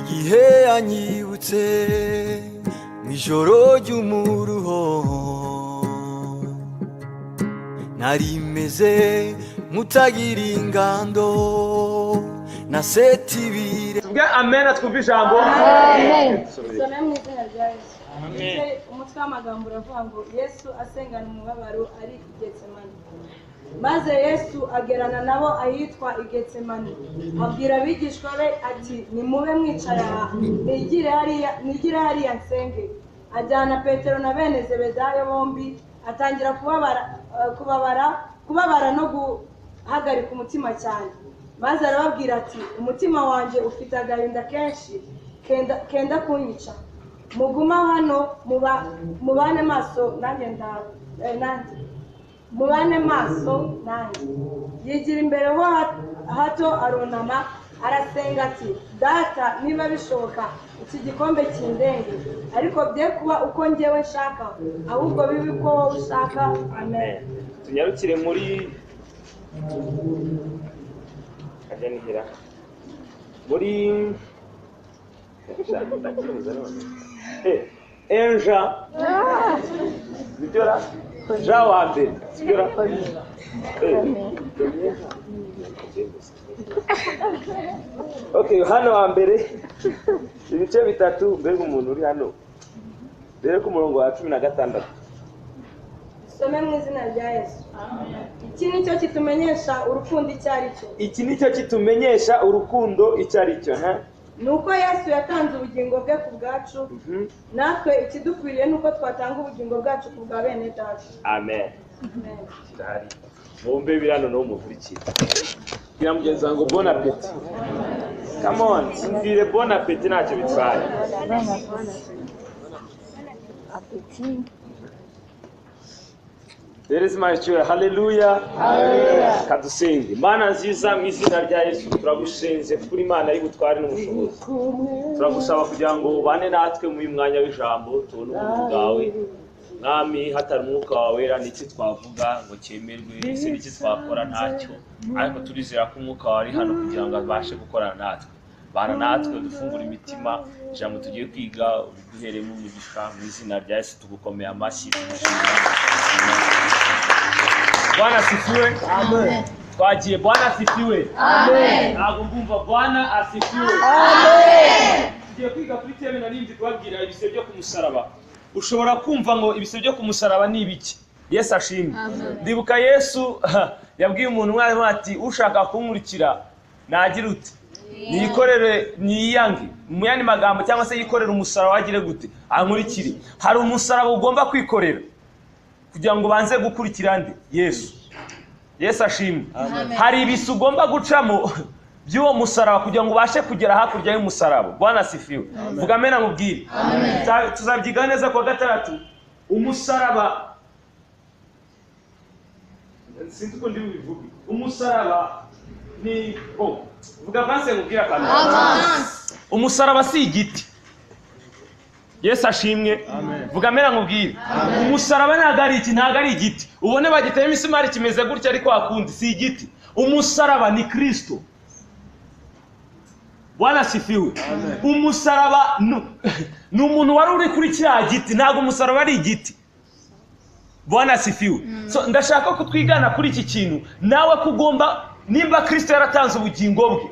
igihe anyibutse mw'ijoro ry'umuruho nari meze nk'utagira ingando na setibire tubwe amen twumva ijambo amen. Some mu izina rya Yesu. Amen. Umutwe w'amagambo uravuga ngo Yesu asengana umubabaro ari i Getsemani. Maze Yesu agerana nabo ahitwa i Getsemani. Abwira abigishwa be ati nimube mwicara aha nigire hariya nsenge. Ajyana Petero na bene Zebedayo bombi atangira kubabara no guhagarika umutima cyane. Maze arababwira ati umutima wanjye ufite agahinda kenshi kenda kunyica. Muguma hano mubane maso nanjye mubane maso nanjye. Yigira imbere ho hato arunama arasenga ati data niba bishoboka iki gikombe kindenge ariko bye kuba uko njyewe nshaka ahubwo bibi ko wowe ushaka. Amen. tunyarukire muri ajanihira muri enja bidora jawa mbere bidora okay hano wa mbere ibice bitatu mbega umuntu uri hano dore ku murongo wa 16. Some mu izina rya Yesu. Iki nicyo kitumenyesha urukundo icyari cyo. Iki nicyo kitumenyesha urukundo icyari cyo nuko Yesu yatanze ubugingo bwe ku bwacu. Natwe ikidukwiriye nuko twatanga ubugingo bwacu ku bwa bene data. Amen. Kirahari mumbe birano no muvurikira kugira mugenzi wangu bon appétit. Come on sindire bon appétit ntacyo bitwaye. Appétit. There is my joy. Hallelujah. Hallelujah. Kadusenge. Mana nziza mu izina rya Yesu turagusenze kuri Mana y'ubutware n'ubushobozi. Turagusaba kugira ngo ubane natwe mu mwanya w'ijambo tubone ubuntu bwawe. Mwami hatari umwuka wawe wera n'iki twavuga ngo cyemerwe ese n'iki twakora ntacyo. Ariko turizera ko umwuka wawe ari hano kugira ngo abashe gukorana natwe. Bana natwe dufungura imitima ijambo tugiye kwiga ubiduheremo umugisha mu izina rya Yesu tugukomeye amashyi. Bwana asifiwe. Amen. Twagiye Bwana asifiwe. Amen. Ntabwo mbumva Bwana asifiwe. Amen. Tugiye kwiga kuri teme na nindi kubabwira ibise byo kumusaraba. Ushobora kumva ngo ibise byo kumusaraba ni ibiki? Yesu ashimwe. Ndibuka Yesu yabwiye umuntu mwarimu ati ushaka kunkurikira nagira ute? Niyikorere niyange. Mu yandi magambo cyangwa se yikorera umusaraba wagire gute? Ankurikire. Hari umusaraba ugomba kwikorera kugira ngo banze gukurikira nde Yesu. Yesu ashimwe. Hari ibisi ugomba gucamo by'uwo musaraba kugira ngo ubashe kugera hakurya y'umusaraba. Bwana asifiwe. Vuga amen amubwire. Tuzabyiga neza kwa gatandatu. Umusaraba sinzi ko ndi bivuga. Umusaraba ni vuga banse ngubwira kandi. Umusaraba si igiti. Yesu ashimwe. Vuga mera nkubwire. Umusaraba ntago ari igiti. Ubone bagiteye imisumari kimeze gutya ariko akundi si igiti. Umusaraba ni Kristo. Bwana asifiwe. Umusaraba ni umuntu wari uri kuri cya giti, ntago umusaraba ari igiti. Bwana asifiwe. So ndashaka ko twigana kuri iki kintu nawe kugomba nimba Kristo yaratanze ubugingo bwe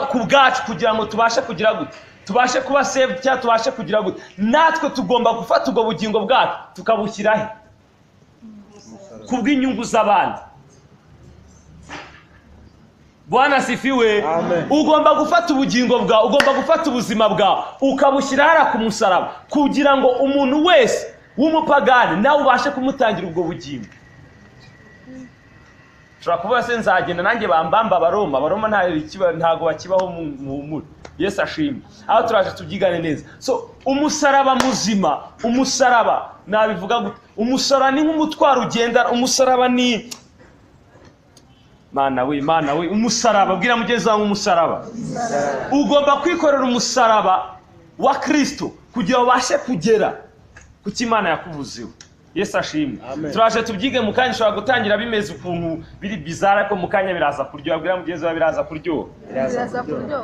ku bwacu kugira ngo tubashe kugira gute, tubashe kuba saved cyangwa tubashe kugira gute, natwe tugomba gufata ubwo bugingo bwacu tukabushyiraho kubw'inyungu z'abandi. Bwana asifiwe. Ugomba gufata ubugingo bwawe, ugomba gufata ubuzima bwawe ukabushyira hara ku musaraba kugira ngo umuntu wese w'umupagani nawe ubashe kumutangira ubwo bugingo. Turakuvuga se nzagenda nanjye bambamba Abaroma ntago bakibaho mu muri. Yesu ashimwe. Aho turaje tubyigane neza. So umusaraba muzima, umusaraba nabivuga gute? Umusaraba ni nk'umutwaro ugenda, umusaraba ni Mana we umusaraba, bwira mugenzi wawe umusaraba. Ugomba kwikorera umusaraba wa Kristo kugira ubashe kugera ku Imana yakuvuzeho. Yesu ashimwe. Turaje tubyige mu kanya, ushobora gutangira bimeze ukuntu biri bizarre, ariko mu kanya biraza kuryoha. Bwira mugenzi wawe biraza kuryoha.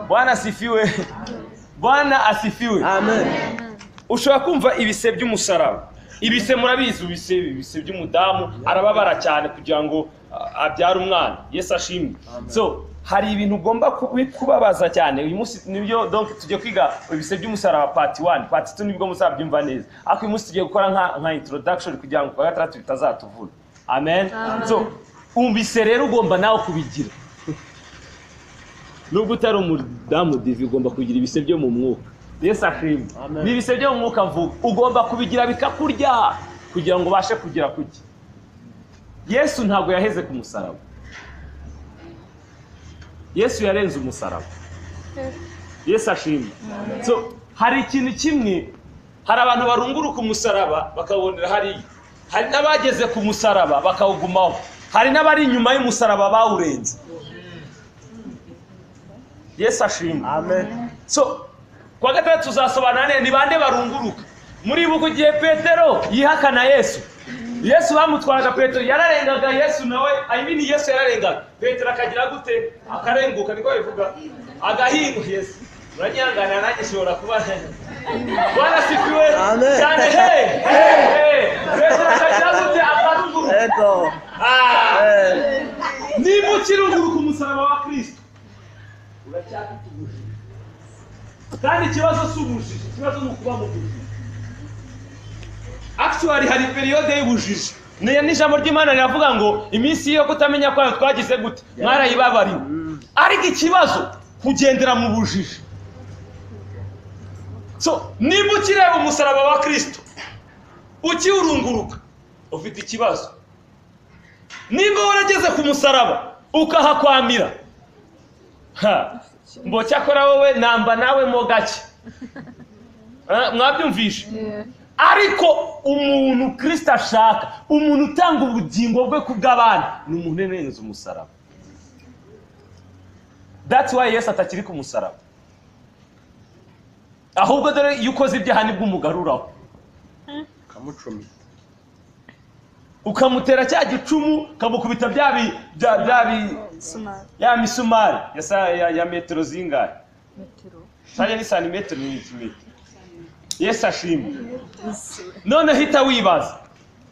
Bwana asifiwe. Bwana asifiwe. Amen. Ushobora kumva ibise by'umusaraba. Ibise murabizi, ibise by'umudamu arababara cyane kugira ngo abyara umwana. Yesu ashimwe. So hari ibintu ugomba kubabaza cyane. Uyu munsi nibyo donc tujye kwiga ibise by'umusaraba part 1, part 2 nibwo muzabyumva neza. Ariko uyu munsi tugiye gukora nka introduction kugira ngo kwa gatatu bitazatuvuna. Amen. So umbise rero ugomba nawe kubigira. Nubwo utari umudamu divi ugomba kugira ibise byo mu mwuka. Yesu ashimwe. Ni ibise byo mu mwuka mvuga. Ugomba kubigira bikakurya kugira ngo ubashe kugira kuki. Yesu ntabwo yaheze ku musaraba. Yesu yarenze umusaraba. Yesu ashimwe. So hari ikintu kimwe, hari abantu barunguruka umusaraba bakabonera hariya. Hari n'abageze ku musaraba bakawugumaho. Hari n'abari inyuma y'umusaraba bawurenze. Yesu ashimwe. Amen. So kwa gatatu tuzasobanura ni bande barunguruka. Muri buko gihe Petero yihakana Yesu. Yesu bamutwaraga, Petero yararengaga, Yesu nawe Yesu yararengaga. Petero akagira gute? Akarenguka, niko bivuga. Agahingo Yesu. Uranyangana nanjye shobora kuba. Bwana sifiwe. Cyane Petero akagira gute? Akarunguruka. Ego. Niba ukirunguruka umusaraba wa Kristo, uracyafite kandi ikibazo s'ubujiji, ikibazo ni ukuba mu bujiji. Actually hari periode y'ubujiji. N'ijambo ry'Imana riravuga ngo iminsi yo kutamenya kwayo twagize gute? Mwarayibabariwe. Ariko ikibazo kugendera mu bujiji. So niba ukireba umusaraba wa Kristo ukiurunguruka ufite ikibazo. Niba warageze ku musaraba ukahakwamira, mbo cyakora wowe namba nawe mo gake. Mwabyumvishe? Ariko umuntu Kristo ashaka, umuntu utanga ubugingo bwe kubw'abandi, ni umuntu urenze umusaraba. That's why Yesu atakiri ku musaraba. Ahubwo dore yukoze ibyaha nibwo umugaruraho. Kamucumi. Ukamutera cya gicumu, kamukubita ya misumari ya metero zingahe? Cyane ni santimetero ni metero. Yesu ashimwe. None hita wibaza,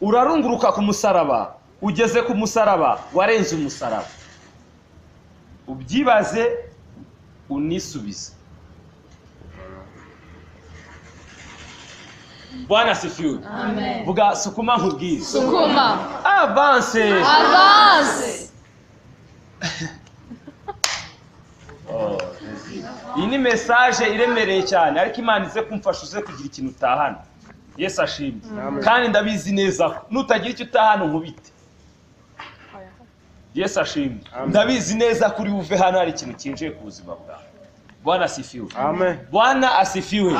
urarunguruka ku musaraba, ugeze ku musaraba, warenze umusaraba. Ubyibaze unisubize. Bwana sifiwe. Amen. Vuga sukuma nkubwire. Sukuma. Avance. Avance. Iyi ni message iremereye cyane, ariko Imana ize kumfasha uze kugira ikintu utahana. Yesu ashimwe. Kandi ndabizi neza ko nutagira icyo utahana nkubite. Yesu ashimwe. Ndabizi neza kuri uve hano hari ikintu kinje ku buzima bwawe. Bwana asifiwe. Amen. Bwana asifiwe.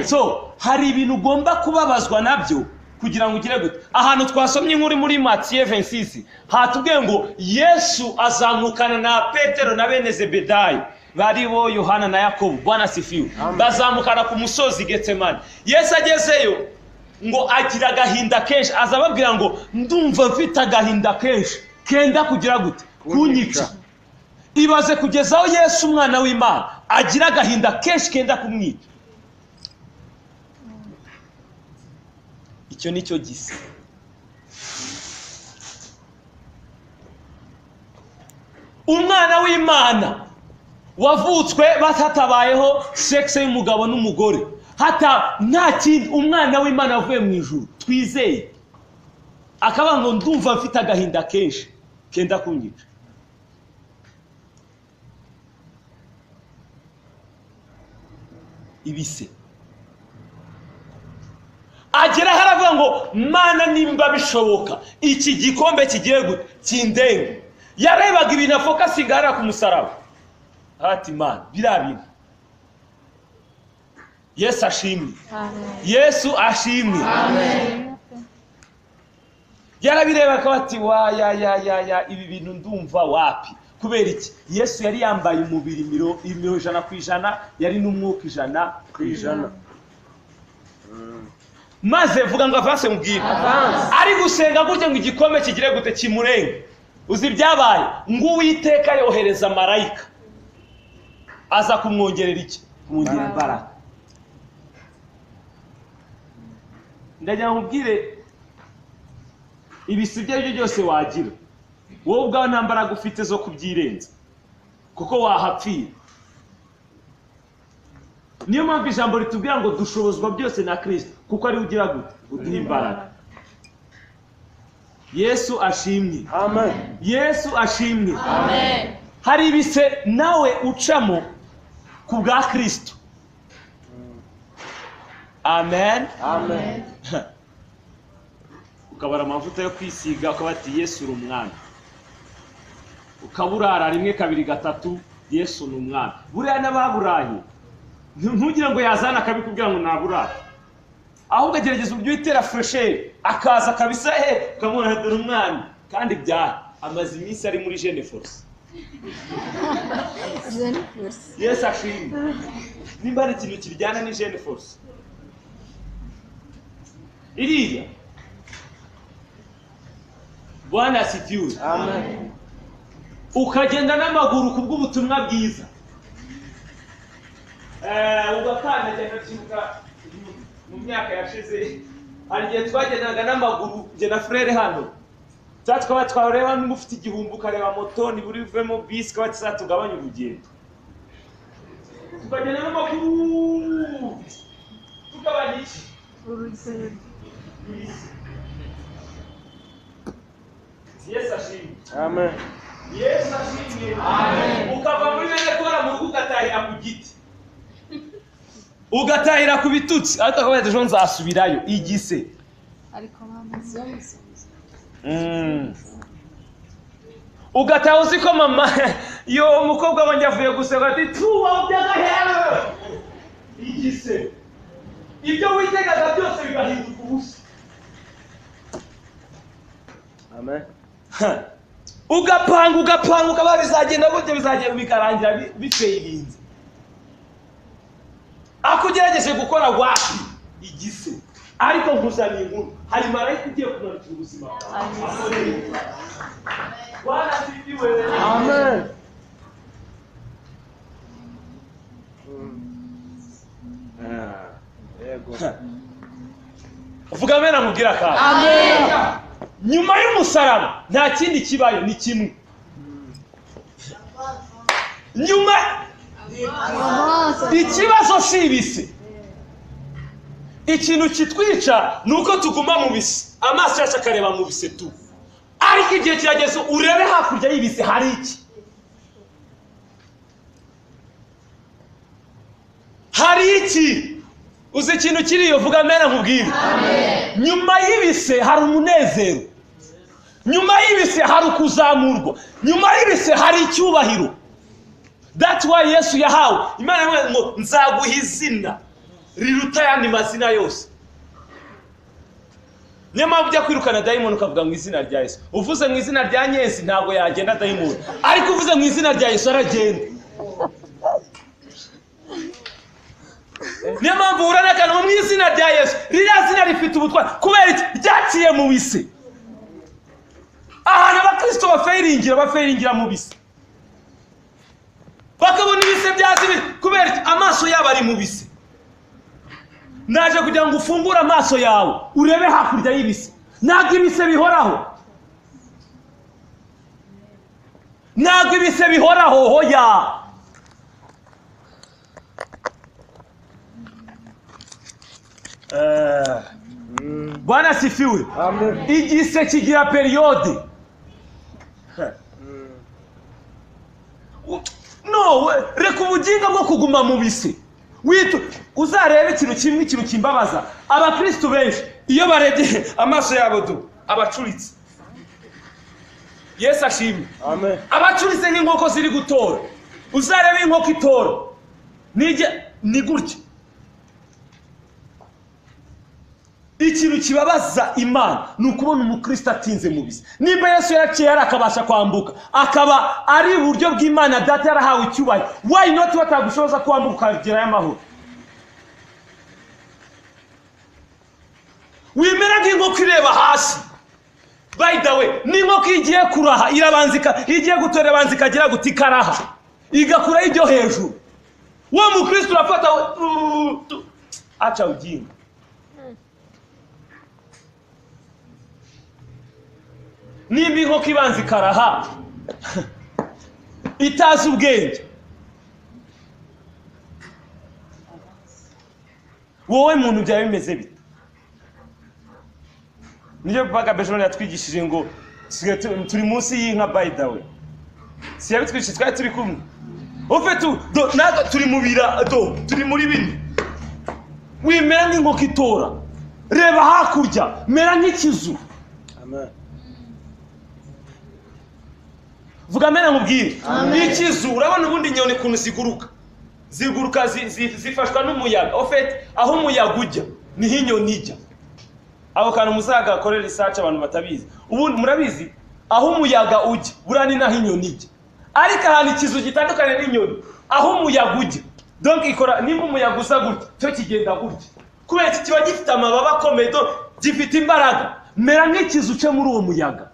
So hari ibintu ugomba kubabazwa nabyo kugira ngo ugire gute. Ahantu twasomye inkuru muri Matiye 26 hatubwiye ngo Yesu azamukana na Petero na bene Zebedayo bari bo Yohana na Yakobo. Bwana asifiwe. Bazamukana ku musozi Getsemani. Yesu agezeyo ngo agira agahinda kenshi, azababwira ngo ndumva mfite agahinda kenshi kenda kugira gute kunyica. Ibaze kugezaho Yesu umwana w'Imana agira agahinda kenshi kenda kumwica. Icyo nicyo gise. Umwana w'Imana wavutswe batatabayeho sexe y'umugabo n'umugore, hata nta kindi, umwana w'Imana avuye mu ijuru twizeye, akaba ngo ndumva mfite agahinda kenshi kenda kunyica. Ibise agera haravuga ngo Mana nimba bishoboka iki gikombe kigiye gute kindenge. Yarebaga ibintu focus igara ku musaraba, ati Mana birabintu. Yesu ashimwe. Amen. Yesu ashimwe. Amen. yarabireba akabati ya ibi bintu ndumva wapi. Kubera iki? Yesu yari yambaye umubiri imiro 100%, yari n'umwuka 100%. Maze vuga ngo avance mubwira. Ari gusenga gutya ngo igikombe kigire gute kimurenge. Uzi byabaye ngo Uwiteka yohereza marayika aza kumwongerera iki? Kumwongerera imbaraga. Ndagira nkubwire ibisibye byo byose wagira, wowe ubwawe nta mbaraga ufite zo kubyirenza kuko wahapfira. Niyo mpamvu ijambo ritubwira ngo dushobozwa byose na Kristo kuko ari ugira gute uduha imbaraga. Yesu ashimwe. Amen. Yesu ashimwe. Amen. Hari ibise nawe ucamo ku bwa Kristo. Amen. Amen. Ukabara amavuta yo kwisiga ukabati Yesu uri umwana. Ukaburara 1 2 3 Yesu ni umwana. Buriya n'ababuraye ntugira ngo yazana akabikubwira ngo naburaye. Ahubwo agerageza uburyo itera fresher akaza kabisa ukamubona dore umwana kandi bya amaze iminsi ari muri Jeune Force. Yes ashimwe. Nimba ari ikintu kirijyana ni Jeune Force. Iriya Bwana asifiwe. Amen. Ukagenda n'amaguru kubw'ubutumwa bwiza. Ugakana cyane kibuka mu myaka yashize. Hari igihe twagendaga n'amaguru je na frere hano. Twatwa twareba n'ufite igihumbu kareba moto ni buri vemo bisi kwa tugabanya urugendo. Tukagenda n'amaguru. Tukabanya iki? Urugendo. Yesu ashimwe. Amen. Yesu ashimwe. Amen. Ukava muri bene kora mu rugo ugatahira ku giti. Ugatahira ku bitutsi ariko akabaye ejo nzasubirayo igise. Ariko mama zonse. Ugataha uzi ko mama yo umukobwa wanjye avuye guseka ati tuwa byagahera. Igise. Ibyo witegaga byose bigahinduka ubusa. Amen. Ugapanga ukaba bizagenda gute bizagenda bikarangira bifeilinze. Akugerageje gukora wapi igise. Ariko nkuzaniye inkuru hari marayika ugiye kumanukira ubuzima bwawe. Bwana asifiwe. Amen. Yego. Uvuga mena mubwira kandi. Amen. Nyuma y'umusaraba nta kindi kibayo ni kimwe. Nyuma ikibazo sibise. Ikintu kitwica nuko tuguma mu bise. Amaso yacu akareba mu bise tu. Ariko igihe kirageze urebe hakurya y'ibise hari iki? Hari iki? Uzi ikintu kiriyo vuga mena nkubwire. Amen. Nyuma y'ibise hari umunezero. Nyuma y'ibise hari kuzamurwa. Nyuma y'ibise hari icyubahiro. That's why Yesu yahawe. Imana yamwe ngo nzaguha izina riruta yandi mazina yose. Niyo mpamvu ujya kwirukana dayimoni ukavuga mu izina rya Yesu. Uvuze mu izina rya Yesu ntabwo yagenda dayimoni. Ariko uvuze mu izina rya Yesu aragenda. Niyo mpamvu uranakana mu izina rya Yesu. Ririya zina rifite ubutwari kubera iki ryaciye mu bise. Ahantu abakristo bafeiringira mu bise. Bakabona ibise byazibi kubera iki amaso yabo ari mu bise. Naje kugira ngo ufungure amaso yawe urebe hakurya y'ibise. Ntabwo ibise bihoraho. Ntabwo ibise bihoraho hoya. Bwana sifiwe. Amen. Igise kigira periode. No, reka ubuginga bwo kuguma mu bise. Witu uzarebe ikintu kimbabaza. Abakristo benshi iyo barebye amaso yabo du abacuritse. Yesu ashimwe. Amen. Abacuritse nk'inkoko ziri gutora. Uzarebe inkoko itora. Ni gutya. Ikintu ikintu kibabaza Imana ni ukubona umukristo atinze mu bisi. Nimba Yesu yaraciye akabasha kwambuka akaba ari uburyo bw'Imana data yarahawe icyubahiro, why not batagushoboza kwambuka ukagera y'amahoro? Wimera nk'inkoko ireba hasi. By the way, n'inkoko igiye kuraha irabanzika, igiye gutora banzika gira gutikaraha igakura ibyo hejuru. Wa mukristo urafata acha ujinga. Nimba inkoko ibanzikaraha itazi ubwenge, wowe muntu byawe bimeze bite? Niyo Papa Bejone yatwigishije ngo turi munsi y'inka. By the way, si yabitwigishije twari turi kumwe. Ofetu naga turi mu bira turi muri bine. Wimera nk'inkoko itora, reba hakurya, mera nk'ikizu. Amen. Vuga mera nkubwire. Ikizu urabona ubundi nyone kuntu ziguruka zifashwa n'umuyaga. Ofet aho umuyaga ujya ni hinyoni ijya. Aho kantu muzaga akorera research abantu batabizi. Ubundi murabizi aho umuyaga ujya burani naho inyoni ijya. Ariko ahantu ikizu gitandukanye n'inyoni, aho umuyaga ujya. Donc ikora nimba umuyaga uza gutya cyo kigenda gutya. Kubera iki kiba gifite amababa akomeye, gifite imbaraga. Mera nk'ikizu cyo muri uwo muyaga.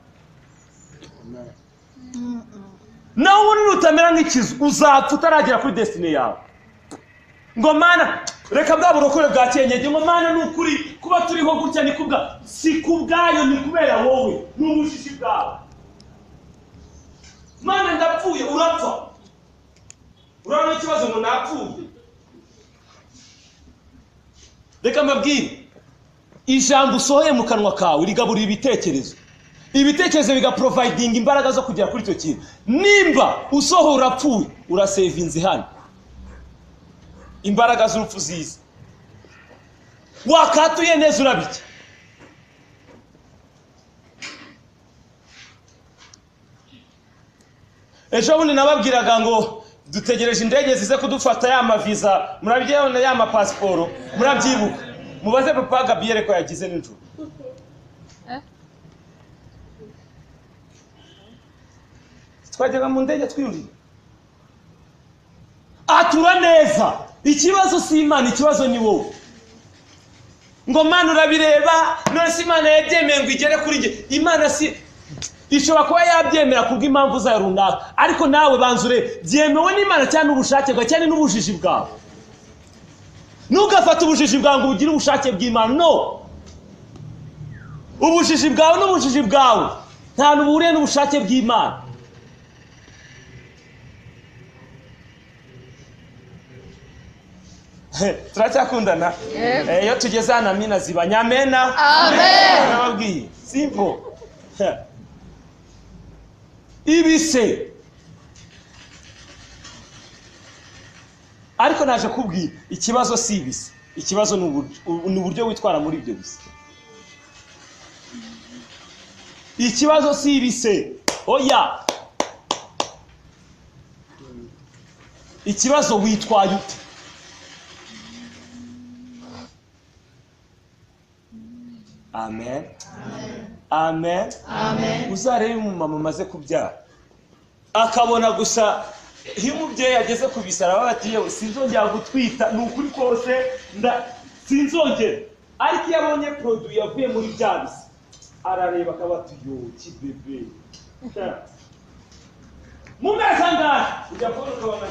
Nawe ubundi utamera nk'ikizu uzapfa utaragera kuri destiny yawe. Ngo Mana reka bwa burokore bwa cyenyeje, ngo Mana n'ukuri kuba turiho gutya ni kubwa si kubwayo, ni kubera wowe n'ubushishi bwawe. Mana ndapfuye, urapfa. Urabona ikibazo ngo napfuye. Reka mbabwire, ijambo usohoye mu kanwa kawe rigaburira ibitekerezo. Ibitekerezo bigaproviding imbaraga zo kugera kuri icyo kintu. Nimba usohora urapfuye, urasevinze hano. Imbaraga z'urupfu ziza. Wakatuye neza urabiki. Ejo bundi nababwiraga ngo dutegereje indege zize kudufata ya maviza, murabyibona ya mapasiporo, murabyibuka. Mubaze Papa Gabriel ko yagize n'injuru. Twajyaga mu ndege twiyurira. Atura neza. Ikibazo si Imana, ikibazo ni wowe. Ngo Mana urabireba, none si Imana yabyemeye ngo igere kuri nge. Imana si ishobora kuba yabyemera kubw'impamvu zayo runaka, ariko nawe banzure byemewe n'Imana cyane n'ubushake bwawe cyane n'ubujiji bwawe. Ntugafate ubujiji bwawe ngo ugire ubushake bw'Imana. No. Ubujiji bwawe n'ubujiji bwawe nta n'uburiye n'ubushake bw'Imana. Turacyakundana? Iyo tugeze hano amina ziba nyamena. Amen. Nababwiye simple. Ibise. Ariko naje kubwira ikibazo si ibise. Ikibazo ni uburyo witwara muri ibyo bise. Ikibazo si ibise. Oya. Ikibazo witwaye ute? Amen. Amen. Amen. Uzarebe umumama umaze kubyara akabona gusa iyo umubyeyi ageze ku bisara bati yewe sinzongera gutwita, ni ukuri kose sinzongera. Ariko iyo abonye produit yavuye muri byabise arareba akabati yo kibebe mumeza ngaho ujya kubona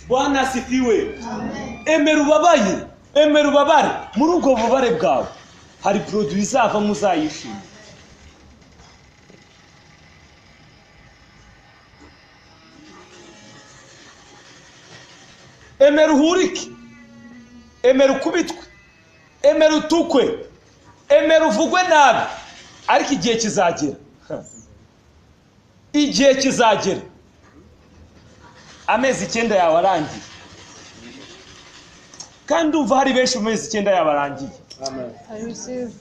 Bwana asifiwe. Amen. Emera ubabare. Muri ubwo bubare bwawe hari produit izava muzayishima. Emera uhurike. Emera ukubitwe. Emera utukwe. Emera uvugwe nabi. Ariko igihe kizagera. Igihe kizagera. Amezi 9 yawe arangiye. Kandi uva hari benshi mu mezi 9 yawe arangiye. Amen. I receive.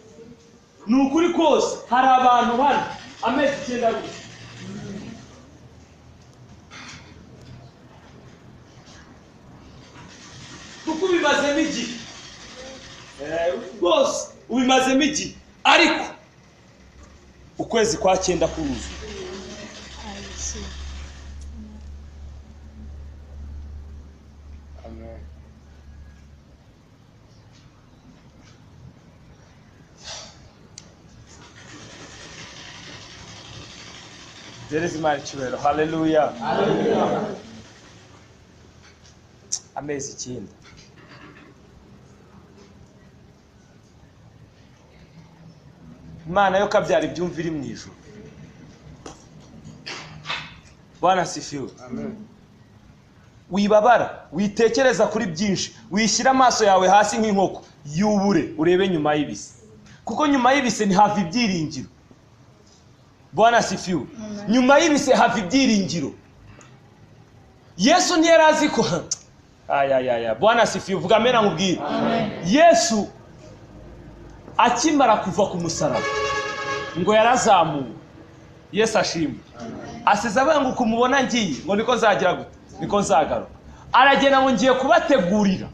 Ni ukuri kose hari abantu hano amezi 9 ari. ubimazemo igihe rwose ubimazemo igihe ariko ukwezi kwa 9 kuruzi. Amen. There is my children. Hallelujah. Hallelujah. Amezi 9. Imana yo kabyara ibyumvira mu ijuru. Bwana sifiwe. Amen. Wibabara, witekereza kuri byinshi, wishyira amaso yawe hasi nk'inkoko, yubure urebe nyuma y'ibise. Kuko nyuma y'ibise ni hava ibyiringiro. Bwana sifiwe. Nyuma y'ibise hava ibyiringiro. Yesu ntiyarazi ko Bwana sifiwe. Vuga amena nkubwire. Yesu akimara kuva ku musaraba ngo yarazamuwe. Yesu ashimwe. Asize abanga kumubona ngiye ngo niko nzagira gute, niko nzagaruka. Aragenda ngo ngiye kubategurira.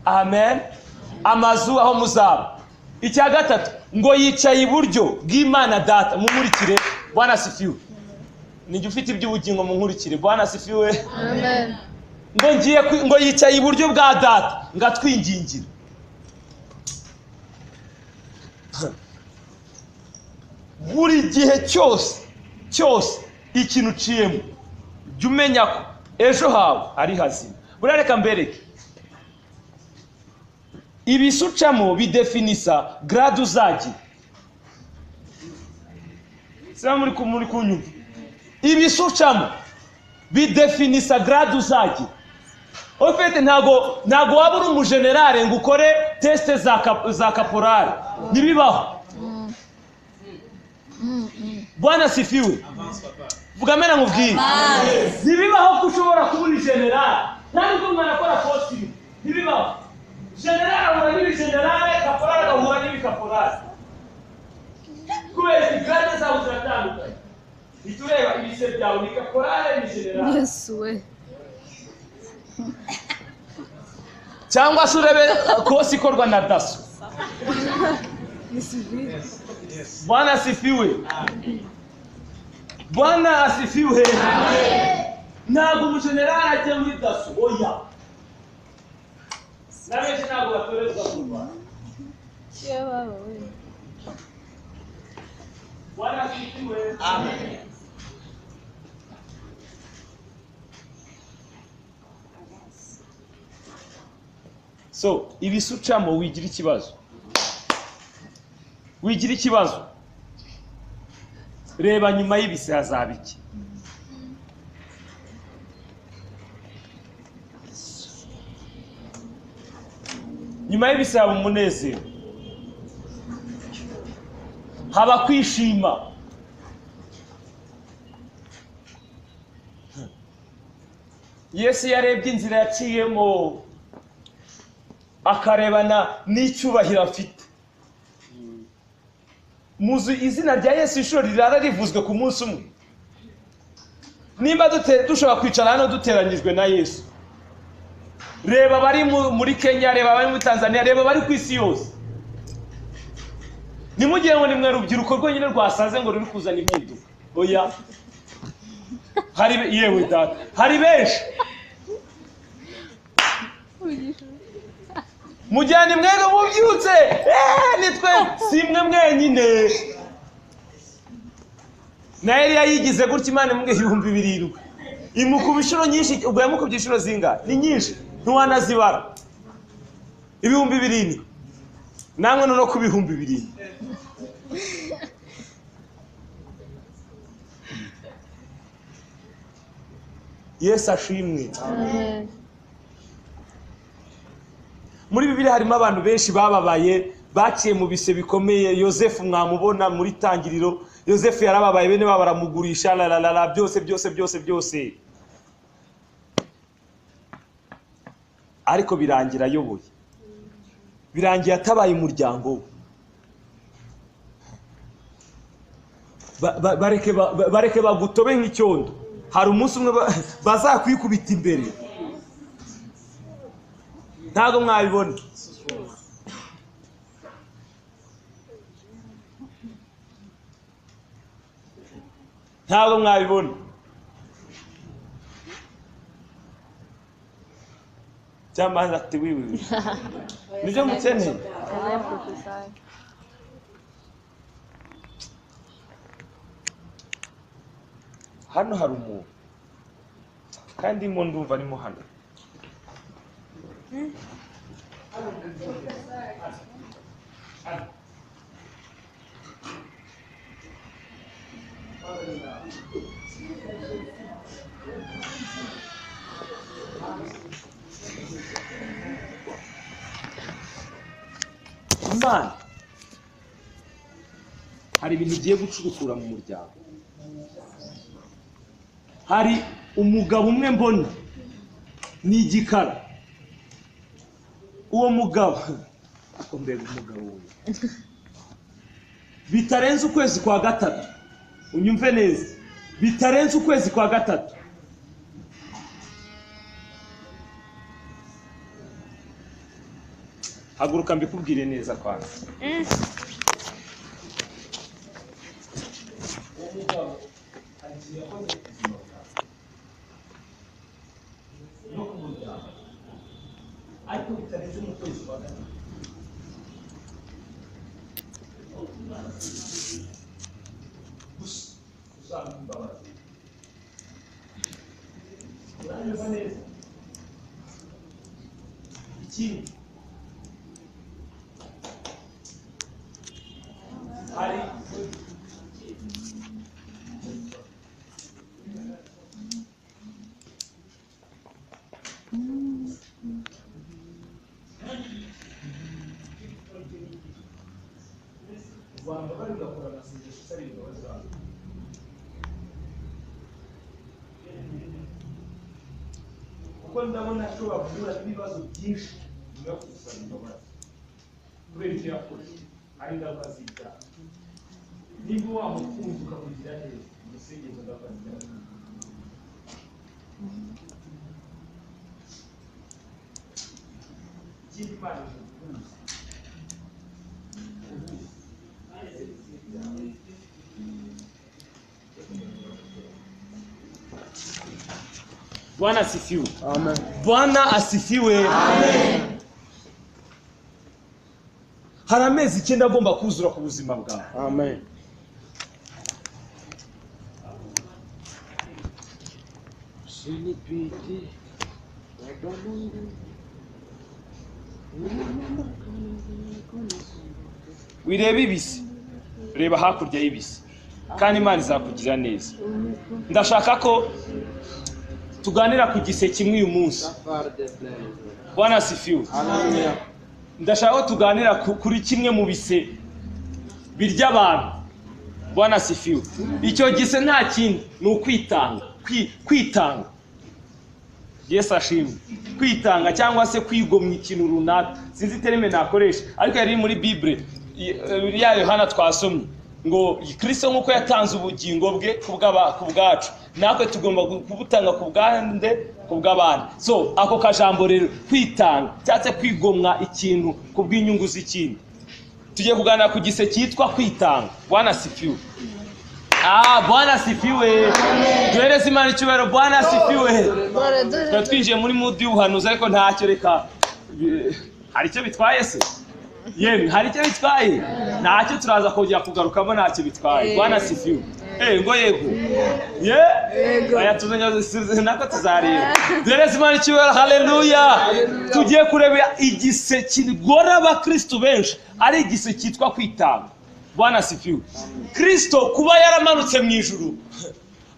Amen. Amazu aho muzaba. Icya gatatu ngo yicaye iburyo bw'Imana Data. Mumurikire. Bwana sifiwe. Nijye ufite iby'ubugingo munkurikire. Bwana sifiwe. Amen. Ngo yicaye iburyo bwa Data ngatwingingira. Buri gihe cyose ikintu uciyemo jya umenya ko ejo hawe ari hazima. Burareka mbereke ibisucamo bidefinisa grade uzagira. Sema muri kunyumva. Ibisucamo bidefinisa grade uzagira. Ofete ntago waba uri umugenerale ngo ukore teste za caporal. Nibibaho. Bwana sifiwe. Vuga mena nkubwire. Nibibaho kushobora kuba uri generale. Ntabwo mwana akora costume. Nibibaho. Generale ahura n'ibi generale, caporal agahura n'ibi caporal. Kubera grade zawe ziratandukanye. Nitureba ibise byawe ni caporal ni generale. Yesu we. Cyangwa se urebe kosi ikorwa na daso. Bwana asifiwe. Bwana asifiwe. Ntabwo umugenerale ajya muri daso. Oya. Nabenshi ntabwo batorezwa mu Rwanda. Bwana asifiwe. Amen. So, ibisucamo wigira ikibazo. Wigira ikibazo. Reba nyuma y'ibise hazaba iki. Nyuma y'ibise haba umunezero. Haba kwishima. Yesu yarebye inzira yaciyemo akarebana n'icyubahiro afite. Muzi izina rya Yesu ishuri rirara rivuzwe ku munsi umwe. Nimba dushobora kwicara hano duteranyijwe na Yesu. Reba bari muri Kenya, reba bari muri Tanzania, reba bari ku isi yose. Nimugire ngo nimwe rubyiruko rwonyine rwasaze ngo ruri kuzana impinduka. Oya. Yewe data. Hari benshi. Mujyane mwego mubyutse. Nitwe simwe mwenyine. Na Eliya yigize gutya Imana imwe 7,000. Imukubishuro nyinshi ubwo yamukubishuro zinga. Ni nyinshi. Ntiwanazibara. 7,000. Namwe no ku 2,000. Yesu ashimwe. Amen. Muri Bibiliya harimo abantu benshi bababaye, baciye mu bise bikomeye. Yosefu mwamubona muri Tangiriro. Yosefu yarababaye, bene babaramugurisha byose. Ariko birangira ayoboye. Birangiye atabaye umuryango. Bareke bagutobe nk'icyondo. Hari umunsi umwe bazakwikubita imbere. ntago mwabibona. Ntago mwabibona. Cyamaze ati wiwi. Nibyo mukeneye. Hano hari umuntu kandi mo ndumva arimo hano. Imana hari ibintu igiye gucurukura mu muryango. Hari umugabo umwe mbona ni igikara. Uwo mugabo akombega umugabo we bitarenze ukwezi kwa gatatu, unyumve neza, bitarenze ukwezi kwa gatatu haguruka mbikubwire neza kwanza. Uwo mugabo agiye yakoze ubuzima bwawe no ku muryango, ariko bitarenze mu kwezi kwa gatatu usanga imbabazi. Uranyumva neza? Ikindi hari Rwanda bari gakora amasengesho atari imbabazi zabo. Kuko ndabona ashobora guhura n'ibibazo byinshi nyuma yo gusaba imbabazi kubera ibyo yakoze, ari ingaruka z'ibyaha. Niba wamukunze ukamugira neza, umusengeze ingaruka z'ibyaha. Ikindi Imana ikuzi Bwana asifiwe. Amen. Bwana asifiwe. Amen. Hari amezi 9 agomba kuzura ku buzima bwawe. Amen. Wireba ibisi, reba hakurya y'ibisi, kandi Imana izakugira neza. Ndashaka ko tuganira ku gise kimwe uyu munsi. Bwana asifiwe. Haleluya. Ndashaka ko tuganira kuri kimwe mu bise birya abantu. Bwana asifiwe. Icyo gise nta kindi ni ukwitanga, kwitanga. Yesu ashimwe. Kwitanga cyangwa se kwigomwa ikintu runaka. Sinzi terime nakoresha, ariko yari muri Bible ya Yohana twasomye ngo Kristo nkuko yatanze ubugingo bwe kubwacu, natwe tugomba kubutanga kubw'abandi. So ako kajambo rero kwitanga cyatse kwigomwa ikintu kubw'inyungu z'ikindi. Tugiye kuganira ku gise cyitwa kwitanga. Bwana asifiwe. Bwana asifiwe. Duhereze Imana icyubahiro. Bwana asifiwe. Twinjiye muri mood y'ubuhanuzi, ariko ntacyo, reka hari icyo bitwaye se? Yemwe hari icyo bitwaye? Ntacyo, turaza kongera kugarukamo, ntacyo bitwaye. Bwana asifiwe. Ngo yego. Aya tuzanye nako tuzareba. Duhereze Imana icyubahiro. Haleluya. Tugiye kureba igise kigora abakristo benshi, ari igise cyitwa kwitanga. Bwana asifiwe. Kristo kuba yaramanutse mu ijuru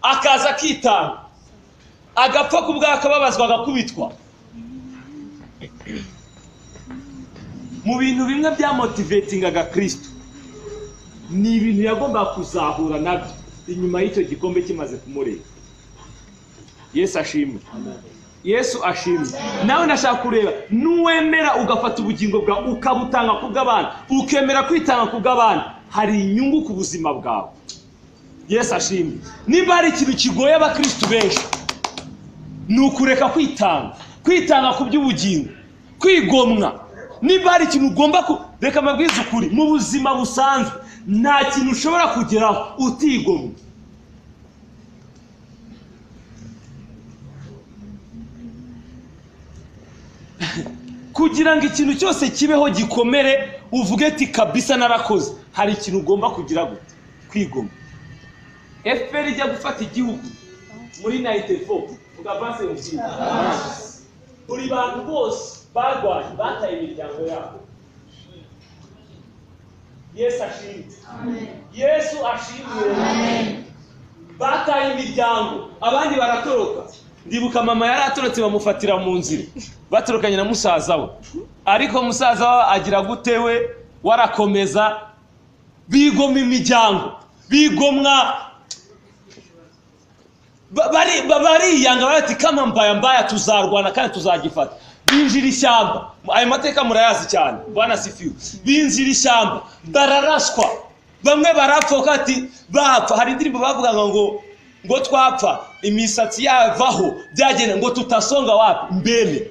akaza akitanga, agapfa kubwakababazwa, agakubitwa, mu bintu bimwe bya motivatingaga Kristo, ni ibintu yagomba kuzahura nabyo inyuma y'icyo gikombe kimaze kumureba. Yesu ashimwe. Yesu ashimwe. Nawe ndashaka kureba nuwemera ugafata ubugingo bwawe ukabutanga kubw'abandi, ukemera kwitanga kubw'abandi, hari inyungu ku buzima bwawe. Yesu ashimwe. Niba hari ikintu kigoye abakristo benshi, ni ukureka kwitanga ku by'ubugingo, kwigomwa niba hari ikintu ugomba reka mabwiza ukuri mu buzima busanzwe nta kintu ushobora kugeraho utigomwa. Kugira ngo ikintu cyose kibeho gikomere uvuge ati kabisa narakoze, hari ikintu ugomba kugira gute? Kwigomwa. FPR ijya gufata igihugu muri 94 ugavase mu buri bantu bose bagwaje bataye imiryango yabo. Yesu ashimwe. Amen. Yesu ashimwe. Amen. Bataye imiryango, abandi baratoroka. Ndibuka mama yaratorotse bamufatira mu nzira. Batorokanye na musaza we. Ariko musaza we agira gutewe warakomeza bigomwa imiryango. Bigomwa bari yanga bati kama mbaya tuzarwana kandi tuzagifata. Binjira ishyamba, ayo mateka murayazi cyane. Bwana sifiwe. Binjira ishyamba bararaswa, bamwe barapfa ati bapfa. Hari indirimbo bavuga ngo twapfa imisatsi yavaho byagenda ngo tutasonga wapi mbele.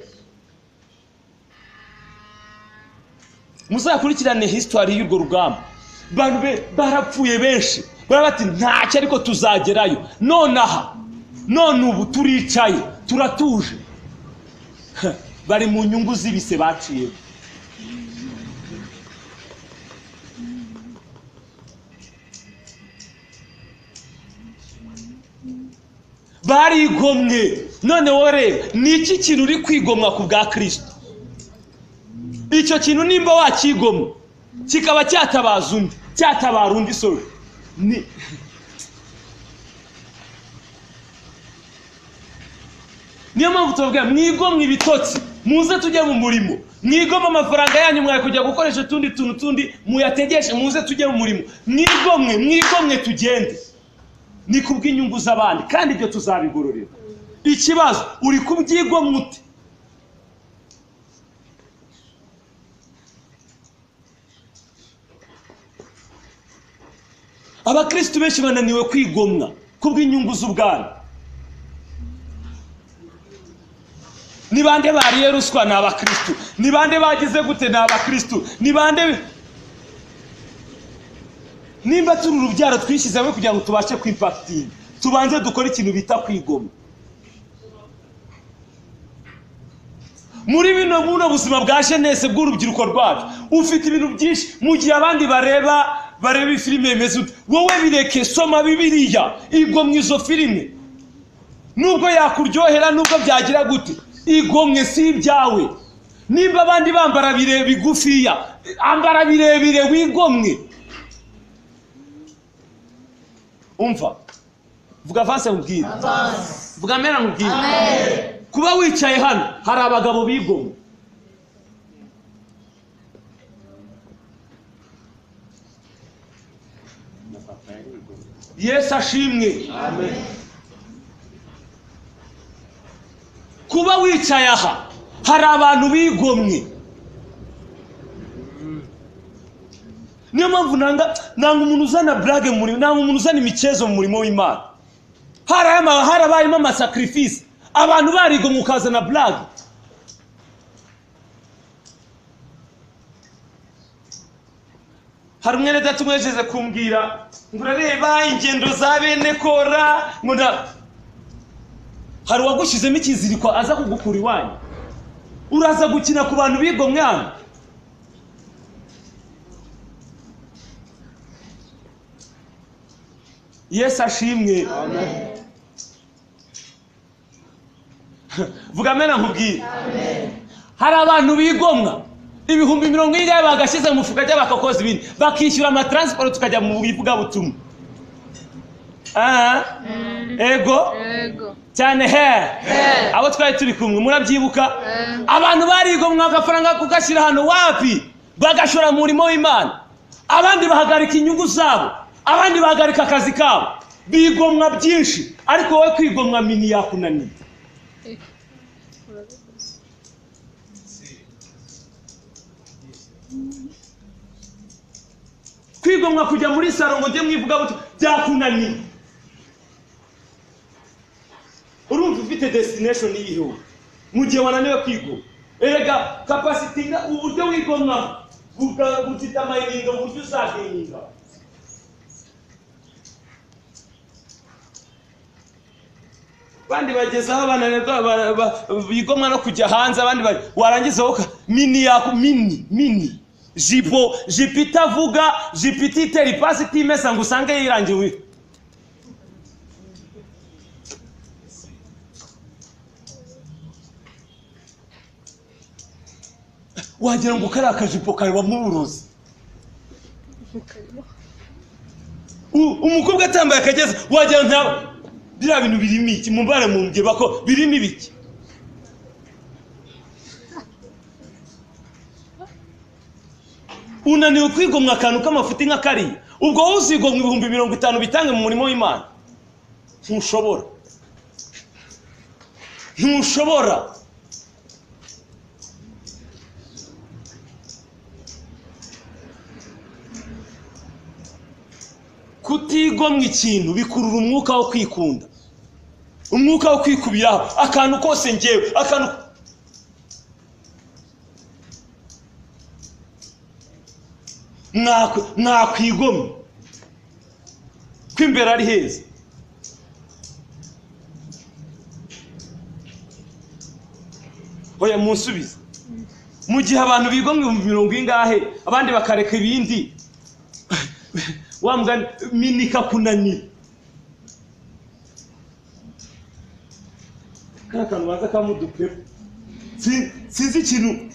Muzakurikirane history y'urwo rugamba. Bantu barapfuye benshi, barabati ntacyo ariko tuzagerayo. None ubu turicaye turatuje. Bari mu nyungu z'ibise baciye. Barigomwe. None wore niki kintu uri kwigomwa ku bwa Kristo? Icyo kintu nimba wakigomwa kikaba cyatabara undi sorry ni niyo mpamvu tuvuga mwigomwe ibitotsi, muze tujye mu murimo. Mwigomwe amafaranga yanyu mwaye kujya gukoresha tundi muyategeshe, muze tujye mu murimo. Mwigomwe tugende. Ni kubw'inyungu z'abandi kandi ibyo tuzabigororera. Ikibazo uri kubyigomwa ute? Abakristo benshi bananiwe kwigomwa kubw'inyungu z'ubwami. Ni bande bariye ruswa na abakristo? Ni bande bagize gute na abakristo? Ni bande nimba turi urubyaro twishyizeho kugira ngo tubashe kwimpactinga, tubanze dukora ikintu bita kwigomwa. Muri buno buzima bwa jeunesse bw'urubyiruko rwacu ufite ibintu byinshi, mu gihe abandi bareba filime imeze wowe bireke, soma Bibiliya, igomwe izo filime. Nubwo yakuryohera, nubwo byagira gute, igomwe si ibyawe. Nimba abandi bambara bigufiya, ambara birebire wigomwe. Umva, vuga vase mubwire. Vuga mera mubwire. Amen. Kuba wicaye hano hari abagabo bigomwe. Yesu ashimwe. Amen. Kuba wicaye aha hari abantu bigomwe. Niyo mpamvu nanga umuntu uzana blague muri, nanga umuntu uzana imichezo mu murimo w'Imana. Harabayemo amasacrifice, abantu barigomwe ukazana blague. Hari umwene data umwejeze kumbwira ngo urareba ingendo za bene Kora, ngo hari wagushyizemo ikiziriko aza kugukura iwanyu, uraza gukina ku bantu bigomwe hano. Yesu ashimwe. Amen. Vuga mena nkubwire. Amen. Hari abantu bigomwa ibihumbi 70 bagashyize mu mufuka jya bakakoza ibindi, bakishyura amatransport tukajya mu bivuga butumwa. Ego cyane abo twari turi kumwe murabyibuka. Abantu barigomwa agafaranga kugashyira hano wapi, bagashora mu murimo w'Imana. Abandi bahagarika inyungu zabo, abandi bahagarika akazi kabo, bigomwa byinshi. Ariko wowe kwigomwa mini yakunaniye. Kwigomwa kujya muri saro ngo jye mwivuga buto byakunaniye. Urumva ufite destination yiho mu gihe wananiwe kwigomwa. erega capacity uburyo wigomwa bufite amayiringo uburyo uzageninga. Bandi bagezaho abana bigomwa no kujya hanze, abandi warangiza mini jipo jipita vuga jipiti teripasi timesa ngo usange yirangiwe. Wagira ngo kari akajipo karibamo uburozi. Umukobwa atambaye akageza wagira nta biriya bintu birimo iki mumbare mumbye bako birimo ibiki. Unaniwe kwigomwa akantu k'amafuti nka kariya, ubwo wowe uzigomwa 50,000 bitange mu murimo w'Imana? Ntushobora. Kutigomwa ikintu bikurura umwuka wo kwikunda, umwuka wo kwikubiraho akantu kose ngewe, akantu nakwigomwa kwimbere ari heza. Oya munsubize, mu gihe abantu bigomwe 50,000 abandi bakareka ibindi, wamugani minika kunanira. Kana kantu baza kamudupe sinzi ikintu.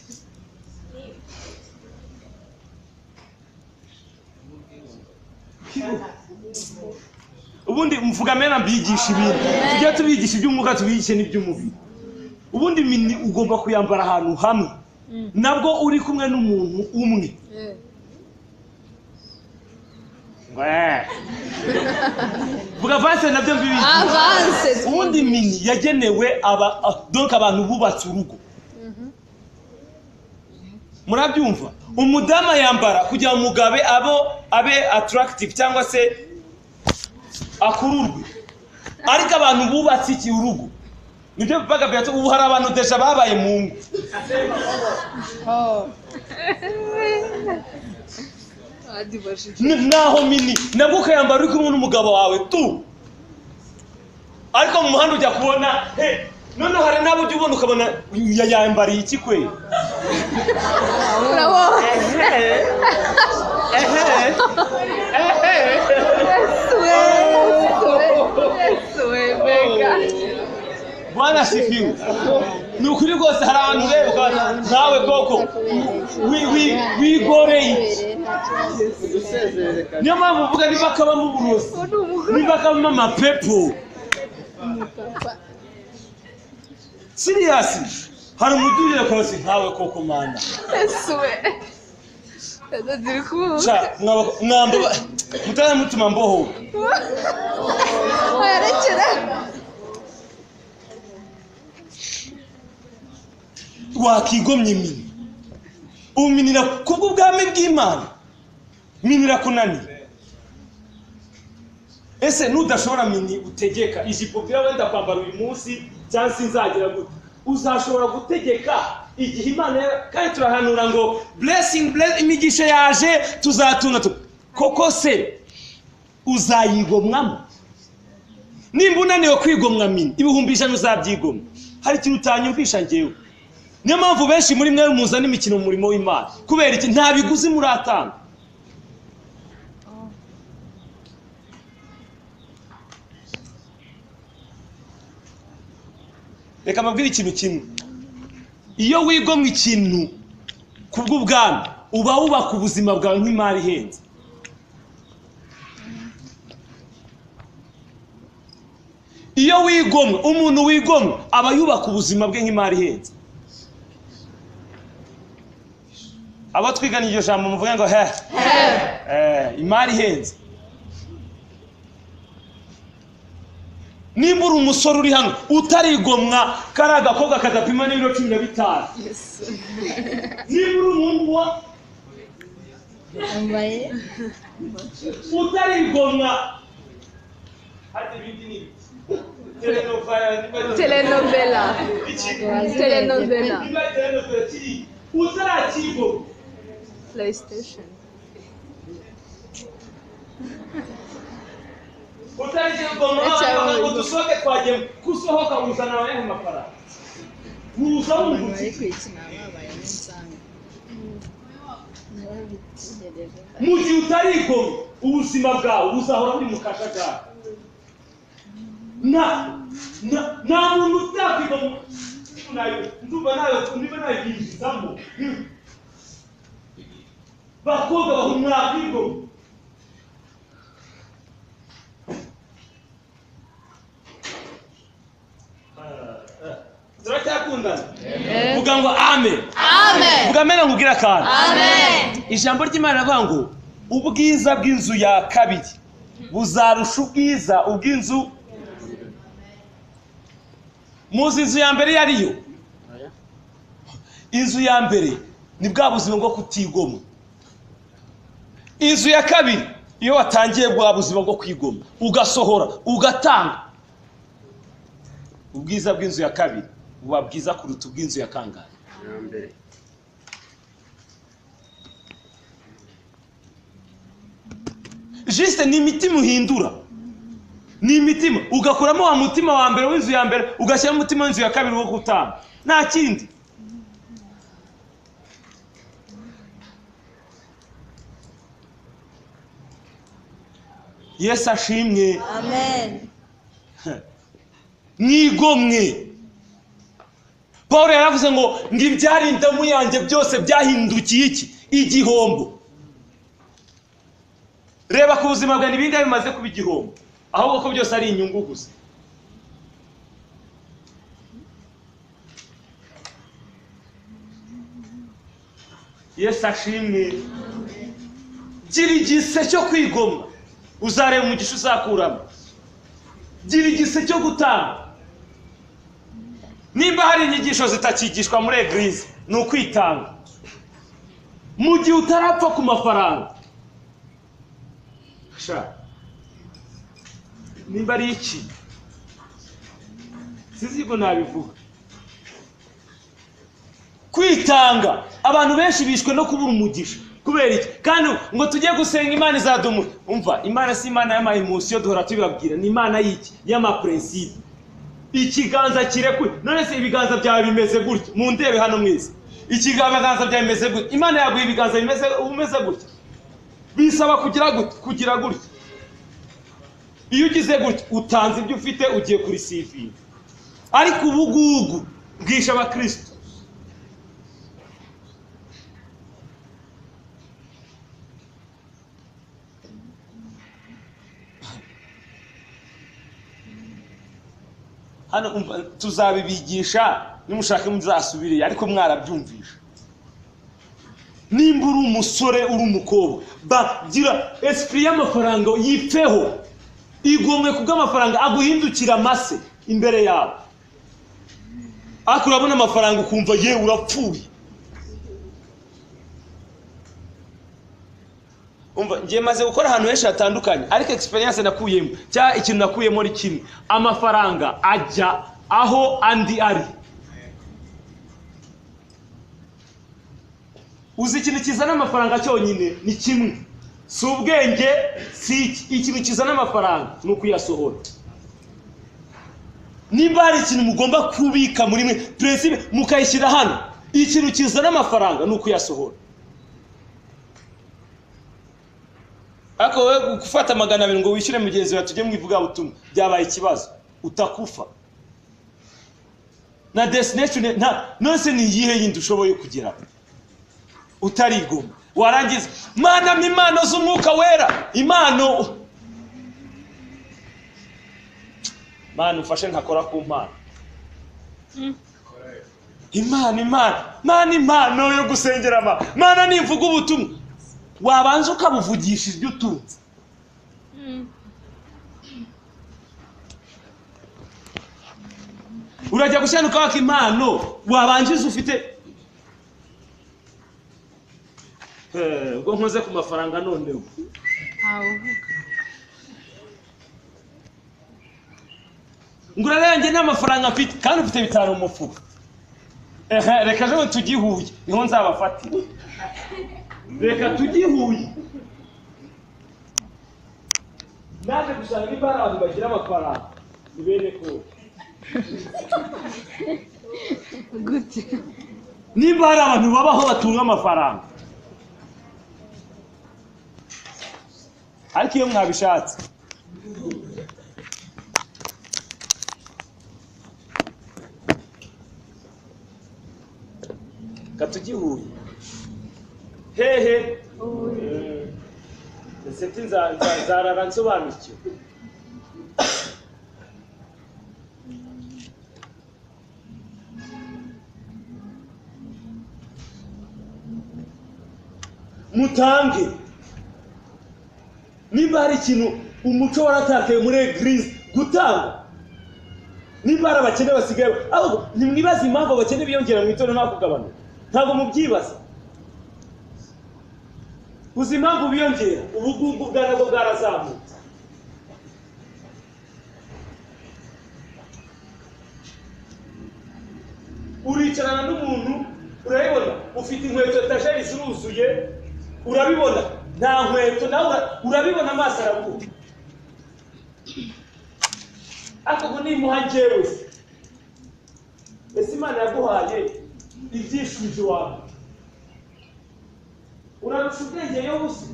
Ubundi mvuga mena mbigisha ibindi, tujya tubigisha iby'umwuka tubigishe n'iby'umubiri. Ubundi mini ugomba kuyambara ahantu hamwe nabwo uri kumwe n'umuntu umwe. Vuga avance nabyo mbibiki. Avance. Ubundi mini yagenewe donc abantu bubatse urugo. Murabyumva? Umudama yambara kugira umugabe abe attractive cyangwa se akururwe. Ariko abantu bubatse iki urugo. Nibyo baga byato ubu hari abantu deja babaye mu ngo. Naho mini nabwo kayambara uri kumwe n'umugabo wawe tu. Ariko mu muhanda ujya kubona none hari nabo ujya ubona ukabona yayambariye iki kwe. Bwana sifiwe. Nukuri rwose hari abantu reba nawe koko wigoreye. Niyo mpamvu uvuga niba kabamo uburozi, niba kabamo amapepo. Seriously, hari umudurire kose nkawe koko mana. Esuwe. Ndadiri ku. Cha mwamba mutana mutuma mboho. Arekera. Wakigomye mini. Uminira kubwo bwame bw'Imana. Minira kunani. Ese nudashobora mini utegeka ijipo bya wenda kwambara uyu munsi cyangwa sinzagira gute. Uzashobora gutegeka igihe Imana kandi turahanura ngo blessing imigisha yaje tuzatunga koko se uzayigomwamo. Nimba unaniwe kwigomwa mini 1,000 uzabyigomwa. Hari ikintu utanyumvisha ngewe. Niyo mpamvu benshi muri mwe muzana imikino mu murimo w'Imana kubera iki nta biguzi muratanga. Reka mabwire ikintu kimwe, iyo wigomwe ikintu kubw'ubwami uba wubaka ubuzima bwawe nk'imari ihenze. Iyo wigomwe, umuntu wigomwe aba yubaka ubuzima bwe nk'imari ihenze. Abo twigana iryo jambo muvuga ngo imari ihenze. Nimba uri umusore uri hano utarigomwa karaga koga kadapima n'ibiro 15. Nimba uri umuntu wa Ambaye utarigomwa hadi bindi ni telenovela uzarakigo PlayStation utarije ngoma ngo dusohoke twagiye kusohoka uzana abaye amafaranga uza wumva mu gihe utarigo ubuzima bwawe buzahora buri mu kajagari nta muntu utakwiga ndumva nawe yinjizamo bakobwa bahumwakwigo turacyakundana vuga ngo amen vuga amen nkubwira akantu ijambo ry'Imana rivuga ngo ubwiza bw'inzu ya kabiri buzarusha ubwiza ubw'inzu muzi inzu ya mbere yariyo inzu ya mbere ni bwa buzima bwo kutigomwa inzu ya kabiri iyo watangiye bwa buzima bwo kwigomwa ugasohora ugatanga ubwiza bw'inzu ya kabiri buba bwiza kuruta ubw'inzu ya kangahe juste ni imitima uhindura ni imitima ugakuramo wa mutima wa mbere w'inzu ya mbere ugashyiramo umutima w'inzu ya kabiri wo gutanga nta kindi Yesu ashimwe Amen. mwigomwe Paul yaravuze ngo ibyarindamu yanjye byose byahindukiye iki igihombo reba ku buzima bwa nibindi bimaze kuba igihombo ahubwo ko byose ari inyungu gusa Yesu ashimwe gira igise cyo kwigomwa uzareba umugisha uzakuramo gira igise cyo gutanga nimba hari inyigisho zitakigishwa muri eglise ni ukwitanga mu gihe utarapfa ku mafaranga nimba ari iki sinzi ko nabivuga kwitanga abantu benshi bishwe no kubura umugisha kubera iki kandi ngo tujye gusenga Imana izadumura umva Imana si Imana y'amahimusiyo duhora tubibabwira ni Imana y'iki y'amaprincipe ikiganza kirekwe none se ibiganza byawe bimeze gutya mu ndebe hano mwese ikiganza byawe bimeze gutya Imana yaguye ibiganza bimeze gutya bisaba kugira gutya iyo ugize gutya utanze ibyo ufite ugiye kuri sifi ariko ubugugu bwisha abakristo hano tuzabibigisha nimushake muzasubire ariko mwarabyumvisha nimba uri umusore uri umukobwa bagira esprit y'amafaranga yipfeho igomwe kubw'amafaranga aguhindukira amase imbere yawe ariko urabona amafaranga ukumva ye urapfuye umva ngiye maze gukora ahantu henshi hatandukanye ariko experience nakuyemo cya ikintu nakuyemo ari kimwe amafaranga ajya aho andi ari uzi ikintu kizana amafaranga cyonyine ni kimwe si ubwenge si ikintu kizana amafaranga ni ukuyasohora nimba hari ikintu mugomba kubika muri mwe principe mukayishyira hano ikintu kizana amafaranga ni ukuyasohora ariko wowe gufata 200 ngo wishyure mugenzi wawe tujye mwivuga butumwa byabaye ikibazo utakufa na destination nonse ni yihe yindi ushoboye kugira utarigoma warangiza mana impano z'umwuka wera impano mana ufashe ntakora ku mpano impano yo gusengera mana nivuga ubutumwa wabanza ukabuvugisha ibyo utunze urajya gushanuka waka impano wabanjiza ufite ubwo nkoze ku mafaranga noneho ngurarenge n'amafaranga mfite kandi ufite bitanu mu mufuka. Reka ejo tugihuye niho nzabafatira. Reka tugihuye. Naje gusanga niba ari abantu bagira amafaranga ibere ko gute niba hari abantu babaho batunga amafaranga ariko iyo mwabishatse katugihuye hehe Seti nzarara nsobanukiwe. Mutange niba hari ikintu umuco waratakaye muri eglise gutanga niba hari abakene basigaye ahubwo nimwibaze impamvu abakene biyongera mu itorero nta kugabanuka ntabwo mubyibaza. Uzi impamvu biyongera ubugungu bwarabwo bwarazamutse. Uricarana n'umuntu urabibona ufite inkweto etajeri ziruzuye urabibona nta nkweto nawe urabibona amaso araguha ariko nimuha njyewe ese Imana yaguhaye ibyishuje wawe urarusha ubwenge yo busa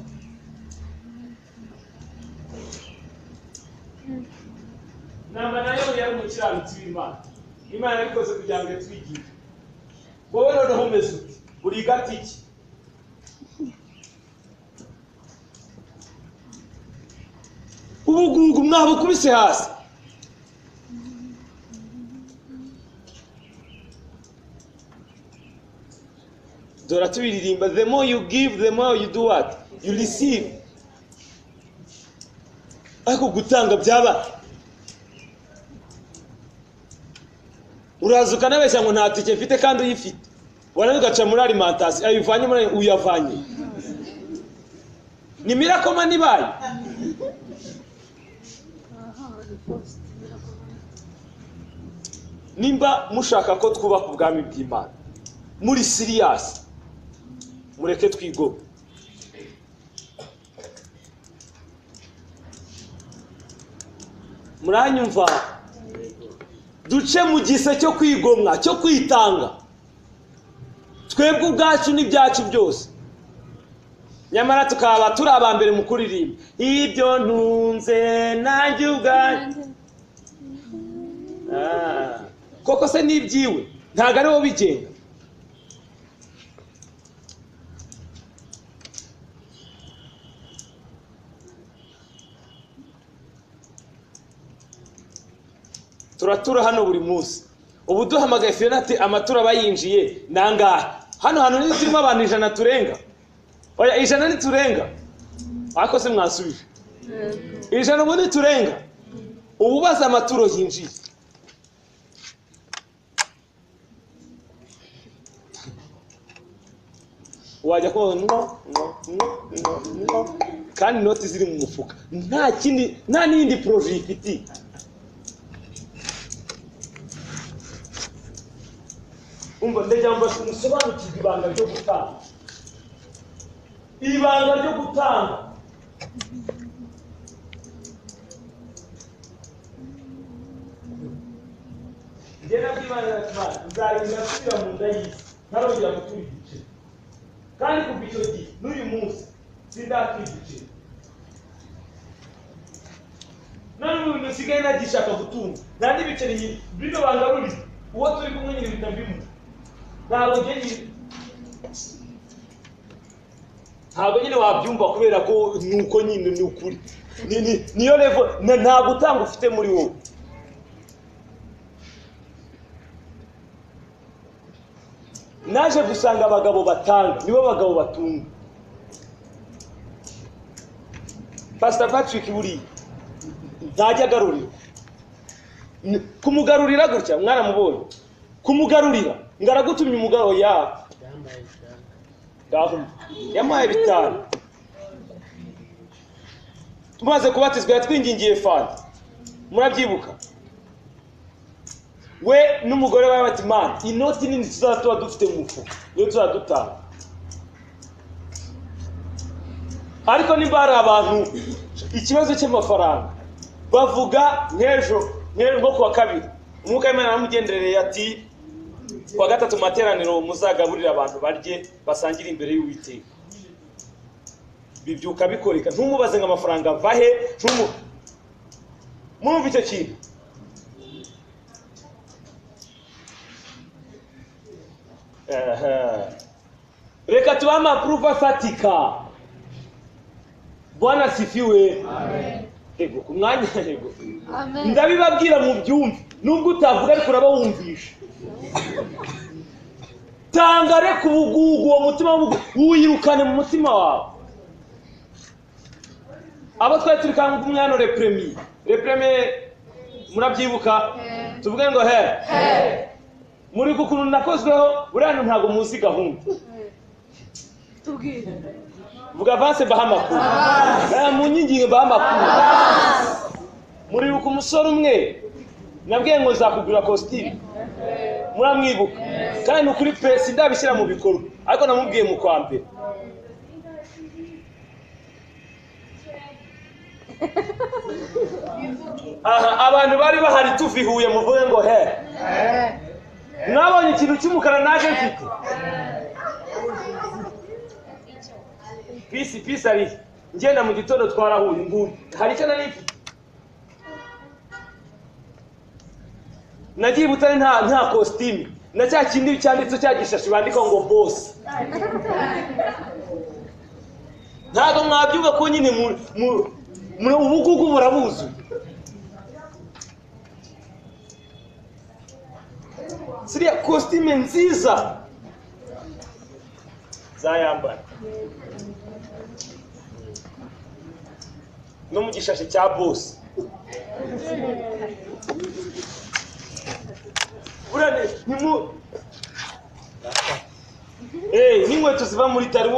namba nayo yari umukiranutsi w'Imana. Imana yabikoze kugira ngo twigire. Wowe noneho umeze uti uri gatiki ubugungu mwabukubise hasi. Dora tubiririmba the more you give the more you do what you receive. Ariko gutanga byaba uraza ukanabeshya ngo nta tike mfite kandi uyifite wanawe ugaca muri alimentation ayivanye muri uyavanye ni mirakoma nibaye. Nimba mushaka ko twubaka ubwami bw'Imana muri serious mureke twigobe. Muranyumva duce mu gise cyo kwigomwa cyo kwitanga twebwe ubwacu n'ibyacu byose nyamara tukaba turi abambere mu kuririmba ibyo ntunze nanjye ubwanjye. Koko se nibyiwe ntago ari wo bigenga. Turatura hano buri munsi ubu duhamagaye Fionate amatura bayinjiye nangahe hano hano ni turimo abantu 100 turenga oya 100 ni turenga ako se mwasubije 100 muri turenga ubu baza amaturo yinjiye wajya ko no kandi noti ziri mu mufuka nta kindi nta nindi project ifite. Umva ndajyamba umusobanukirwa ibanga ryo gutanga. Ibanga ryo gutanga. Ngena bw'Imana y'Imana nzarinda asubira mu nda y'isi ntarongera gutura igice. Kandi kuva icyo gihe n'uyu munsi sindatura igice. None ubu nsigaye nagishaka gutunga nta n'ibiceri nyine bino bangaruriza uwo turi kumwe nyine bitambimu ntabwo nyine wabyumva kubera ko nuko nyine ni ukuri niyo level nta gutanga ufite muri wowe. Naje gusanga abagabo batanga nibo bagabo batunga. Pastor Patrick buri ntajya agarurira kumugarurira gutya mwaramubonye kumugarurira ngaragutumye umugabo yamaye bitanu tumaze kubatizwa yatwingingiye fanta murabyibuka we n'umugore we bati man inoti nini tuzatuba dufite mu mufuka yo tuzadutanga. Ariko niba hari abantu ikibazo cy'amafaranga bavuga nk'ejo nko kuwa kabiri umwuka w'Imana aramugendereye ati kuwa gatatu materaniro muzagaburira abantu barye basangire imbere y'Uwiteka. Bibyuka bikoreka ntumubaze ngo amafaranga vahe murumva icyo kintu. Reka tuba amaproof afatika. Bwana sifiwe. Amen. Ego kumwanya ego. Amen. Ndabibabwira mu byumve nubwo utavuga ariko uraba wumvisha. Tangare ku bugugu uwo mutima wuyirukane mu mutima wawe. Abo twari turi kanga umwana repremi murabyibuka tuvuge ngo he muri kukuntu nakozweho burano ntago muzi gahunda tubwire vuga avance bahamakuru mu nyingingo bahamakuru muri uko umusore umwe nabwiye ngo nzakugura costume muramwibuka kandi ukuri press ndabishyira mu bikorwa ariko namubwiye mu kwa mbere. Abantu bari bahari tuvihuye muvuge ngo he mwabonye ikintu cy'umukara naje mfite pisi ari ngenda mu gitondo twarahuye nguri hari icyo nari mfite nagiye Butare nta costume na cya kindi cyanditse cya gishashi bandika ngo boss. Ntago mwabyuka ko nyine mu ubugugu burabuzu. Siriya costume nziza zayambara no mu gishashi cya boss. Urane n'inkweto ziva muri tari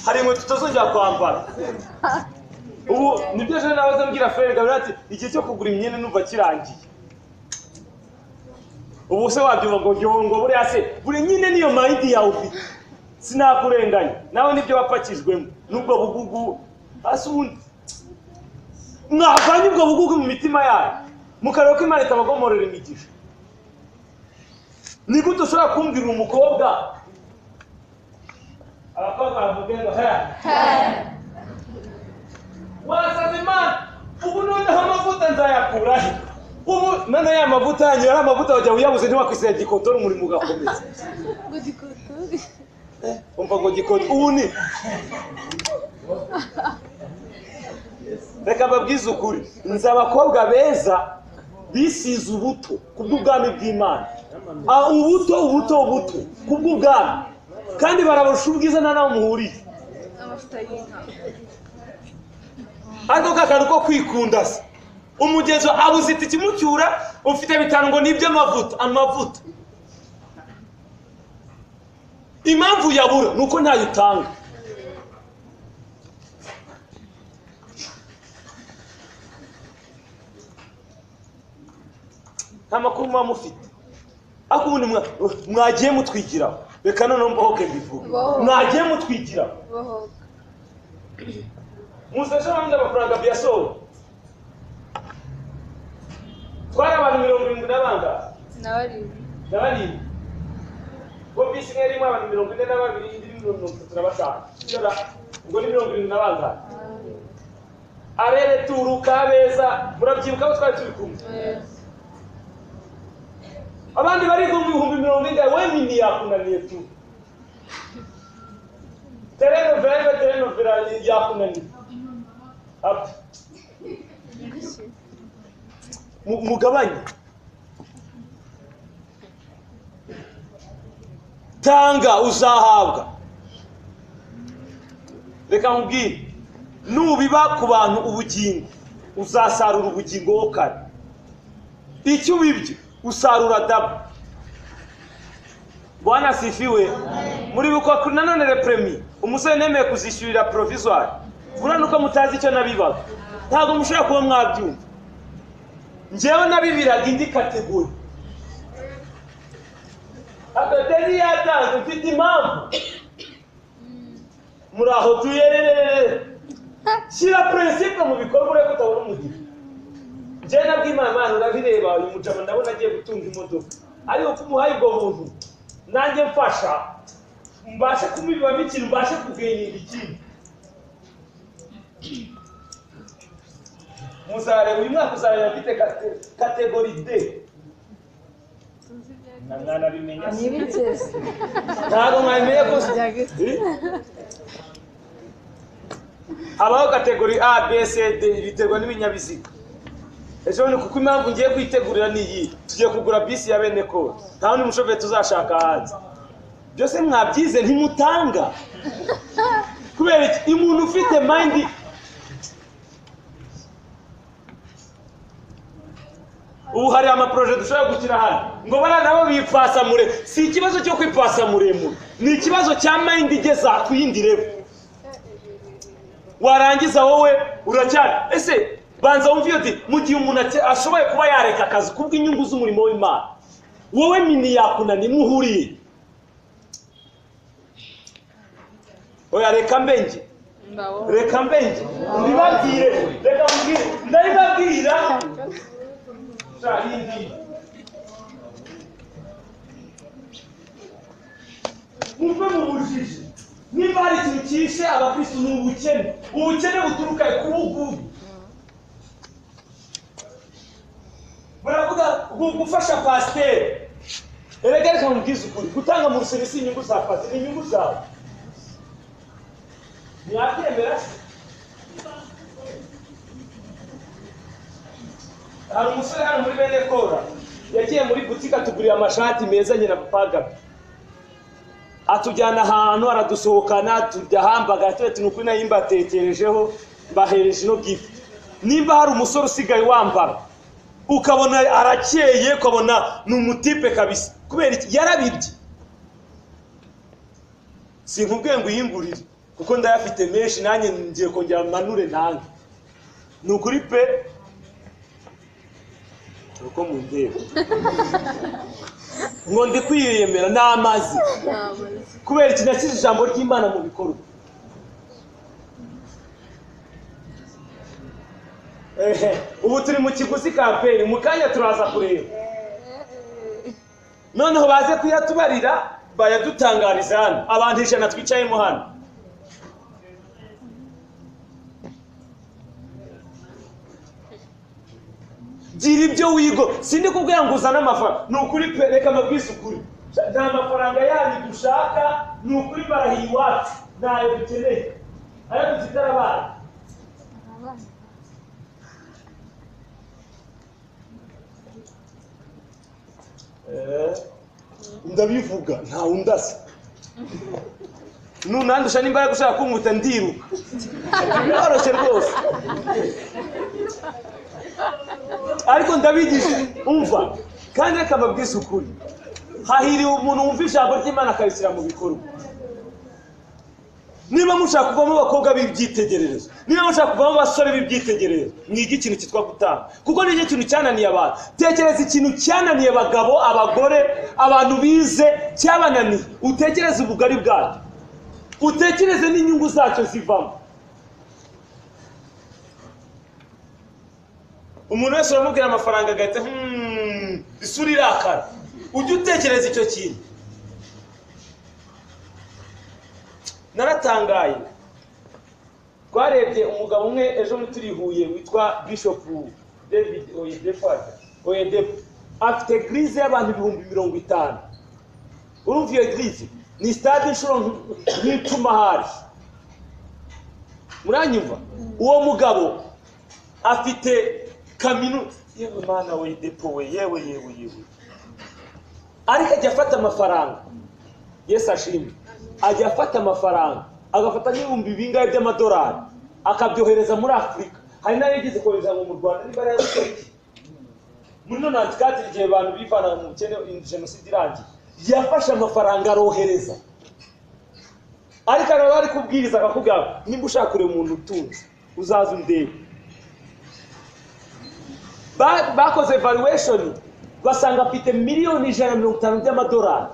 hari inkweto tutazongera kwambara. Ubu nibyo je nabaza mbwira Frere Gabriel ati igihe cyo kugura imyenda numva kirangiye. Ubu se wabyumva ngo buri se buri nyine niyo mind yawe ufite sinakurenganya nawe nibyo wapakijwemo nubwo bugugu asundi mwavanye ubwo bugugu mu mitima yawe mukareba ko Imana itabagomorera imigisha. Ni gute ushobora kumbwira umukobwa abakobwa bavuge ngo wasaze Imana ubu noneho amavuta nzayakurahe ubu none ya mavuta yanyu ari amavuta wajya uyabuze ntiwakwisiga gikotori muri mugakomeza ngo gikotori umva ngo gikotori ubu ni reka babwize ukuri nzi abakobwa beza bisize ubuto kubw'ubwami bw'Imana. Ubuto kubw'ubwami kandi barabarusha ubwiza nta naho muhuriye. amavuta y'inka ariko kakandi ko kwikunda se umugezo abuzita ikimucyura ufite bitanu ngo nibyo amavuta impamvu yabura nuko ntayo utanga. Nta makuru muba mufite ariko ubundi mwagiye mutwigiraho reka none mbohoke mbivuga mwagiye mutwigiraho musashe bamwe amafaranga byasohoye twari abantu 70 n'abanga n'abari bo bisi ngeri mu abantu 42 indi 35 ngo ni 70 n'abanga arere turuka beza murabyibuka abo twari turi kumwe abandi bari ku 10,000 we nini yakunaniye tu tereno vera yakunaniye up mugabanye tanga uzahabwa. Reka nkubwire nubiba ku bantu ubugingo uzasarura ubugingo wo kare icyo ubibye usarura dabu. Bwana sifiwe. Muri buko nanone repremi umusore nemeye kuzishyurira provisoire uranuka mutazi icyo nabibaga ntago mushaka kuba mwabyumva. Njewe nabibiraga indi kategori akadeni yatanze mfite impamvu muraho tuyerere shyira principe mu bikorwa ureko utabona umugisha njye nabw'Imana urabireba uyu mujama ndabona agiye gutunga imodoka ariko kumuhaye ubwo buntu nanjye mfasha mbashe kumubibamo ikintu mbashe kugenyera ikintu muzareba uyu mwaka uzareba afite kategori D mwana bimenya ntabwo mwamenye ko habaho kategori A, B, C, D biterwa n'ibinyabiziga ejo ni kuko impamvu ngiye kwitegurira niyi tugiye kugura bisi ya bene ko nta wundi mushoferi tuzashaka hanze byose mwabyize ntimutanga kubera iki umuntu ufite mind ubu hari amaproje dushobora gukira hano ngo bana nabo bipasamure si ikibazo cyo kwipasamuremo ni ikibazo cya mind igeza ku yindi level warangiza wowe uracyari ese banza wumva iyo di mu gihe umuntu ashoboye kuba yareka akazi kubw'inyungu z'umurimo w'Imana wowe mini yakunani muhuriye oya reka mbenge ndibabwire reka mbwire ndabibabwira shahindi mumve mu bujiji niba hari ikintu cyishe abakristo ni ubukene buturuka ku bugugu baravuga gufasha pasiteri erega reka mubwize ukuri gutanga mu rusengero si inyungu za pasiteri ni inyungu zawe ntiyabyemera hari umusore hano muri bene kora yagiye muri butike atugurira amashati meza nyina papa atujyana ahantu aradusohokana tujya hambaga tuti nukuri nayo imbatekerejeho mbahereje no gift nimba hari umusore usigaye wambara ukabona arakeye ukabona ni umutipe kabisa kubera iki yarabibye sinkubwiye ngo uyingurire kuko ndayafite menshi nanjye ngiye kongera manure nange nukuri pe uko mundeba ngo ndi kwiyemera n'amazi kubera iki nashyize ijambo ry'Imana mu bikorwa ubu turi mu kiguzi kampeni mu kanya turaza kureba noneho baze kuyatubarira bayadutangariza hano abantu 100 twicayemo hano gira ibyo wigo sindi kubwira ngo uzane amafaranga ni ukuri reka mabwise ukuri nta mafaranga yanyu dushaka ni ukuri barahiye iwacu ntayo dukeneye ayo dufite arabaye ndabivuga nta undasa nunandusha n'imbaraga ushaka kunguta ndiruka biroroshye rwose ariko ndabigisha umva kandi reka mabwise ukuri hahiriwe umuntu wumva ijambo ry'Imana akarishyira mu bikorwa niba mushaka kuvamo abakobwa b'ibyitegererezo niba mushaka kuvamo abasore b'ibyitegererezo mwiga ikintu cyitwa gutanga kuko nicyo kintu cyananiye abantu tekereza ikintu cyananiye abagabo abagore abantu bize cyabananiye utekereze ubugari bwacyo utekereze n'inyungu zacyo zivamo umuntu wese uramubwira amafaranga agahita isura irakara ujye utekereza icyo kintu naratangaye twarebye umugabo umwe ejo muri turihuye witwa Bishop David Oyedepo afite grise y'abantu 50,000 urumva iyo grise ni stade inshuro nk'icumahari muranyumva uwo mugabo afite kaminu yewe mana Oyedepo we yewe ariko ajya afata amafaranga Yesu ashimwe ajya afata amafaranga agafata n'ibihumbi bingahe by'amadolari akabyohereza muri Afurika hari nayo yigeze kohereza mu Rwanda niba yari muri none atikati igihe abantu bivana mu bukene jenoside irangiye yafashe amafaranga arohereza ariko araba ari kubwiriza akakubwira nimba ushaka kureba umuntu utunze uzaza undebe bakoze evaluation basanga afite miliyoni 150 by'amadolari